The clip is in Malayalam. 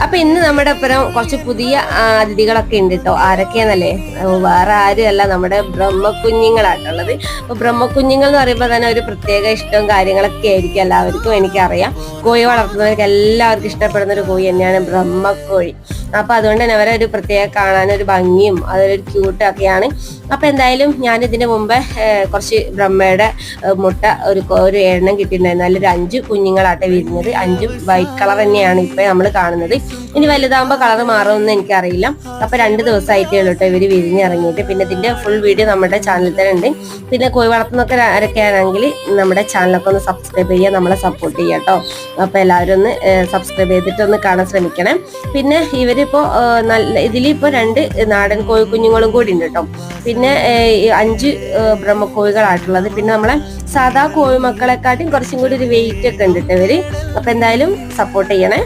അപ്പൊ ഇന്ന് നമ്മുടെ ഒപ്പം കുറച്ച് പുതിയ അതിഥികളൊക്കെ ഉണ്ട് കേട്ടോ. ആരൊക്കെയാന്നല്ലേ? വേറെ ആരുമല്ല, നമ്മുടെ ബ്രഹ്മക്കുഞ്ഞുങ്ങളായിട്ടുള്ളത്. അപ്പൊ ബ്രഹ്മക്കുഞ്ഞുങ്ങൾ എന്ന് പറയുമ്പോൾ തന്നെ ഒരു പ്രത്യേക ഇഷ്ടവും കാര്യങ്ങളൊക്കെ ആയിരിക്കും എല്ലാവർക്കും. എനിക്കറിയാം, കോഴി വളർത്തുന്നവർക്ക് എല്ലാവർക്കും ഇഷ്ടപ്പെടുന്ന ഒരു കോഴി തന്നെയാണ് ബ്രഹ്മക്കോഴി. അപ്പൊ അതുകൊണ്ട് തന്നെ അവരെ ഒരു പ്രത്യേക കാണാനൊരു ഭംഗിയും അതൊരു ക്യൂട്ടും ഒക്കെയാണ്. അപ്പൊ എന്തായാലും ഞാൻ ഇതിന് മുമ്പ് കുറച്ച് ബ്രഹ്മയുടെ മുട്ട ഒരു എണ്ണം കിട്ടിയിട്ടുണ്ടായിരുന്നു. അതിലൊരു 5 കുഞ്ഞുങ്ങളാട്ടെ വിരിഞ്ഞത്. 5 വൈറ്റ് കളർ തന്നെയാണ് ഇപ്പൊ നമ്മൾ കാണുന്നത്. ഇനി വലുതാകുമ്പോൾ കളർ മാറുമെന്ന് എനിക്കറിയില്ല. അപ്പൊ 2 ദിവസമായിട്ടേ ഉള്ളൂ കേട്ടോ ഇവര് വിരിഞ്ഞിറങ്ങിയിട്ട്. പിന്നെ ഇതിന്റെ ഫുൾ വീഡിയോ നമ്മുടെ ചാനലിൽ തന്നെ ഉണ്ട്. പിന്നെ കോഴി വളർത്തുന്നൊക്കെ ആരൊക്കെയാണെങ്കിൽ നമ്മുടെ ചാനലൊക്കെ ഒന്ന് സബ്സ്ക്രൈബ് ചെയ്യുക, നമ്മളെ സപ്പോർട്ട് ചെയ്യുക കേട്ടോ. അപ്പൊ എല്ലാവരും ഒന്ന് സബ്സ്ക്രൈബ് ചെയ്തിട്ട് ഒന്ന് കാണാൻ ശ്രമിക്കണേ. പിന്നെ ഇവരിപ്പോ ഇതിലിപ്പോ 2 നാടൻ കോഴി കുഞ്ഞുങ്ങളും കൂടി ഉണ്ട് കേട്ടോ. പിന്നെ 5 ബ്രഹ്മക്കോഴികളായിട്ടുള്ളത്. പിന്നെ നമ്മളെ സാധാ കോഴി മക്കളെക്കാട്ടും കുറച്ചും കൂടി ഒരു വെയിറ്റ് ഒക്കെ ഉണ്ട് കേട്ടോ ഇവര്. അപ്പൊ എന്തായാലും സപ്പോർട്ട് ചെയ്യണേ.